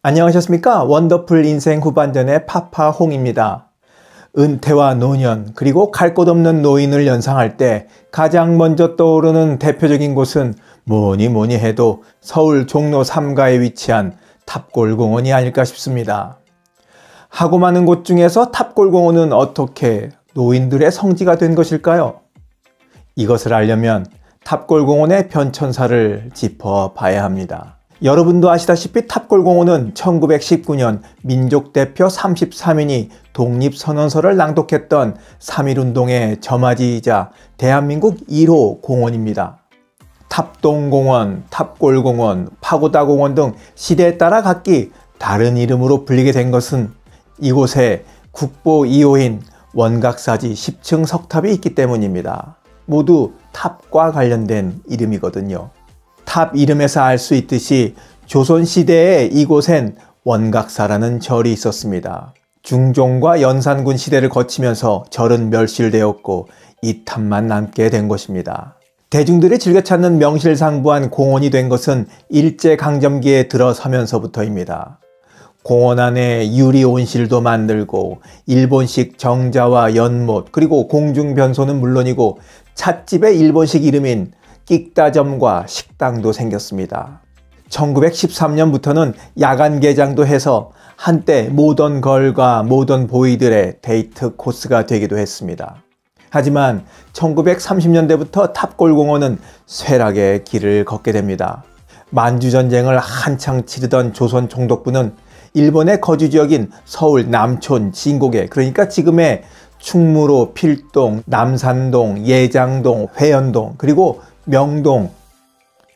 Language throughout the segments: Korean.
안녕하셨습니까? 원더풀 인생 후반전의 파파홍입니다. 은퇴와 노년 그리고 갈 곳 없는 노인을 연상할 때 가장 먼저 떠오르는 대표적인 곳은 뭐니 해도 서울 종로 3가에 위치한 탑골공원이 아닐까 싶습니다. 하고 많은 곳 중에서 탑골공원은 어떻게 노인들의 성지가 된 것일까요? 이것을 알려면 탑골공원의 변천사를 짚어봐야 합니다. 여러분도 아시다시피 탑골공원은 1919년 민족대표 33인이 독립선언서를 낭독했던 3.1운동의 저맞이이자 대한민국 1호 공원입니다. 탑동공원, 탑골공원, 파고다공원 등 시대에 따라 각기 다른 이름으로 불리게 된 것은 이곳에 국보 2호인 원각사지 10층 석탑이 있기 때문입니다. 모두 탑과 관련된 이름이거든요. 탑 이름에서 알 수 있듯이 조선시대에 이곳엔 원각사라는 절이 있었습니다. 중종과 연산군 시대를 거치면서 절은 멸실되었고 이 탑만 남게 된 것입니다. 대중들이 즐겨 찾는 명실상부한 공원이 된 것은 일제강점기에 들어서면서부터입니다. 공원 안에 유리 온실도 만들고 일본식 정자와 연못 그리고 공중변소는 물론이고 찻집의 일본식 이름인 끽다점과 식당도 생겼습니다. 1913년부터는 야간 개장도 해서 한때 모던 걸과 모던 보이들의 데이트 코스가 되기도 했습니다. 하지만 1930년대부터 탑골공원은 쇠락의 길을 걷게 됩니다. 만주전쟁을 한창 치르던 조선 총독부는 일본의 거주지역인 서울 남촌 진곡에, 그러니까 지금의 충무로, 필동, 남산동, 예장동, 회연동 그리고 명동,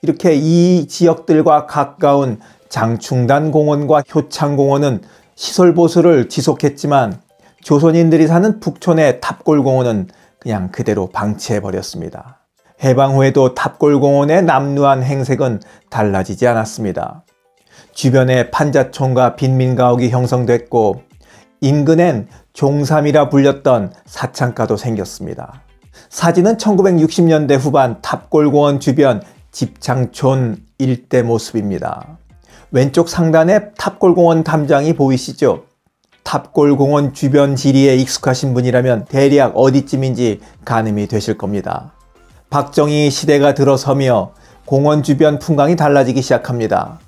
이렇게 이 지역들과 가까운 장충단 공원과 효창공원은 시설 보수를 지속했지만 조선인들이 사는 북촌의 탑골공원은 그냥 그대로 방치해버렸습니다. 해방 후에도 탑골공원의 남루한 행색은 달라지지 않았습니다. 주변에 판자촌과 빈민가옥이 형성됐고 인근엔 종삼이라 불렸던 사창가도 생겼습니다. 사진은 1960년대 후반 탑골공원 주변 집창촌 일대 모습입니다. 왼쪽 상단에 탑골공원 담장이 보이시죠? 탑골공원 주변 지리에 익숙하신 분이라면 대략 어디쯤인지 가늠이 되실 겁니다. 박정희 시대가 들어서며 공원 주변 풍광이 달라지기 시작합니다.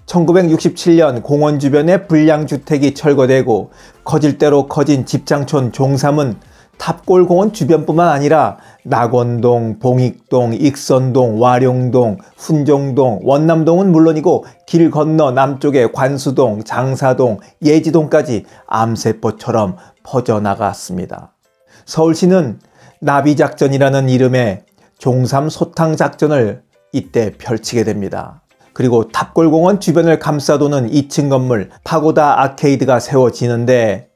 1967년 공원 주변에 불량주택이 철거되고 커질 대로 커진 집장촌 종삼은 탑골공원 주변뿐만 아니라 낙원동, 봉익동, 익선동, 와룡동, 훈종동, 원남동은 물론이고 길 건너 남쪽의 관수동, 장사동, 예지동까지 암세포처럼 퍼져나갔습니다. 서울시는 나비작전이라는 이름의 종삼 소탕작전을 이때 펼치게 됩니다. 그리고 탑골공원 주변을 감싸도는 2층 건물 파고다 아케이드가 세워지는데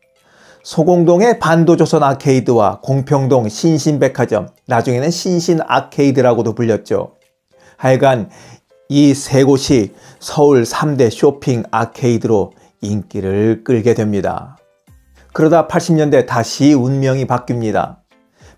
소공동의 반도조선 아케이드와 공평동 신신백화점, 나중에는 신신 아케이드라고도 불렸죠. 하여간 이 세 곳이 서울 3대 쇼핑 아케이드로 인기를 끌게 됩니다. 그러다 80년대 다시 운명이 바뀝니다.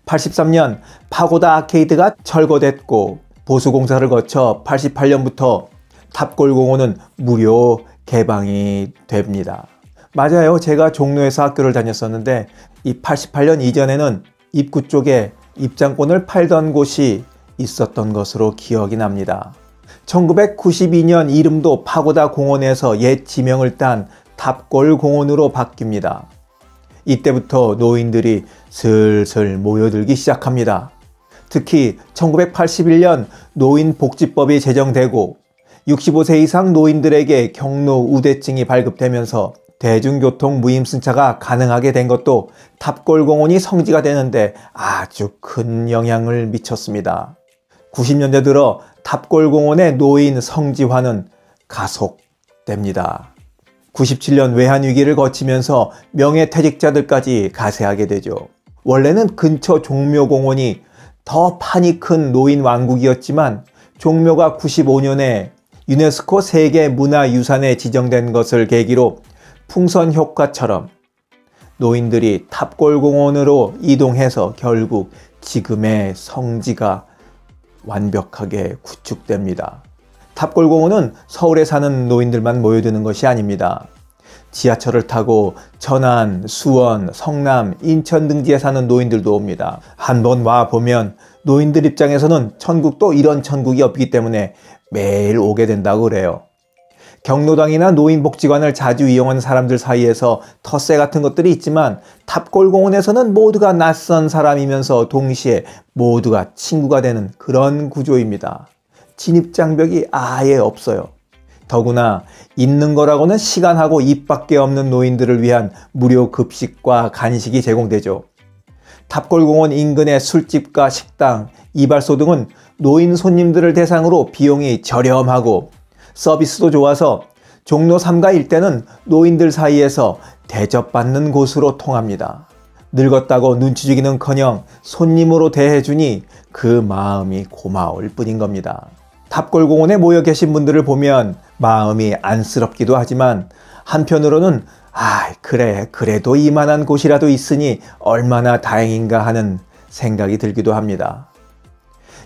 83년 파고다 아케이드가 철거됐고 보수공사를 거쳐 88년부터 탑골공원은 무료 개방이 됩니다. 맞아요. 제가 종로에서 학교를 다녔었는데 이 88년 이전에는 입구 쪽에 입장권을 팔던 곳이 있었던 것으로 기억이 납니다. 1992년 이름도 파고다 공원에서 옛 지명을 딴 탑골공원으로 바뀝니다. 이때부터 노인들이 슬슬 모여들기 시작합니다. 특히 1981년 노인복지법이 제정되고 65세 이상 노인들에게 경로 우대증이 발급되면서 대중교통 무임승차가 가능하게 된 것도 탑골공원이 성지가 되는데 아주 큰 영향을 미쳤습니다. 90년대 들어 탑골공원의 노인 성지화는 가속됩니다. 97년 외환위기를 거치면서 명예퇴직자들까지 가세하게 되죠. 원래는 근처 종묘공원이 더 판이 큰 노인 왕국이었지만 종묘가 95년에 유네스코 세계문화유산에 지정된 것을 계기로 풍선 효과처럼 노인들이 탑골공원으로 이동해서 결국 지금의 성지가 완벽하게 구축됩니다. 탑골공원은 서울에 사는 노인들만 모여드는 것이 아닙니다. 지하철을 타고 천안, 수원, 성남, 인천 등지에 사는 노인들도 옵니다. 한번 와보면 노인들 입장에서는 천국도 이런 천국이 없기 때문에 매일 오게 된다고 그래요. 경로당이나 노인복지관을 자주 이용하는 사람들 사이에서 텃세 같은 것들이 있지만 탑골공원에서는 모두가 낯선 사람이면서 동시에 모두가 친구가 되는 그런 구조입니다. 진입장벽이 아예 없어요. 더구나 있는 거라고는 시간하고 입밖에 없는 노인들을 위한 무료 급식과 간식이 제공되죠. 탑골공원 인근의 술집과 식당, 이발소 등은 노인 손님들을 대상으로 비용이 저렴하고 서비스도 좋아서 종로 3가 일대는 노인들 사이에서 대접받는 곳으로 통합니다. 늙었다고 눈치 주기는커녕 손님으로 대해주니 그 마음이 고마울 뿐인 겁니다. 탑골공원에 모여 계신 분들을 보면 마음이 안쓰럽기도 하지만 한편으로는 그래도 이만한 곳이라도 있으니 얼마나 다행인가 하는 생각이 들기도 합니다.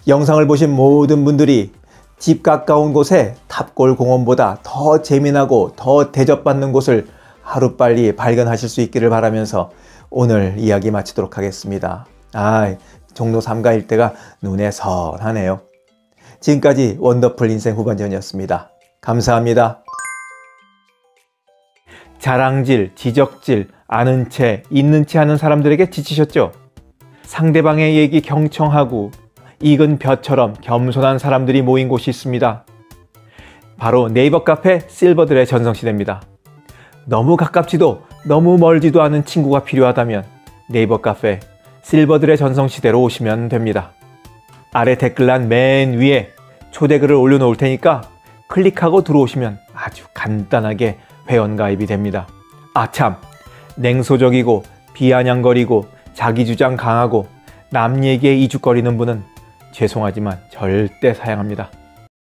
영상을 보신 모든 분들이 집 가까운 곳에 탑골공원보다 더 재미나고 더 대접받는 곳을 하루빨리 발견하실 수 있기를 바라면서 오늘 이야기 마치도록 하겠습니다. 종로 3가 일대가 눈에 선하네요. 지금까지 원더풀 인생 후반전이었습니다. 감사합니다. 자랑질, 지적질, 아는 채, 있는 채 하는 사람들에게 지치셨죠? 상대방의 얘기 경청하고 익은 벼처럼 겸손한 사람들이 모인 곳이 있습니다. 바로 네이버 카페 실버들의 전성시대입니다. 너무 가깝지도 너무 멀지도 않은 친구가 필요하다면 네이버 카페 실버들의 전성시대로 오시면 됩니다. 아래 댓글란 맨 위에 초대글을 올려놓을 테니까 클릭하고 들어오시면 아주 간단하게 회원가입이 됩니다. 참! 냉소적이고 비아냥거리고 자기주장 강하고 남 얘기에 이죽거리는 분은 죄송하지만 절대 사양합니다.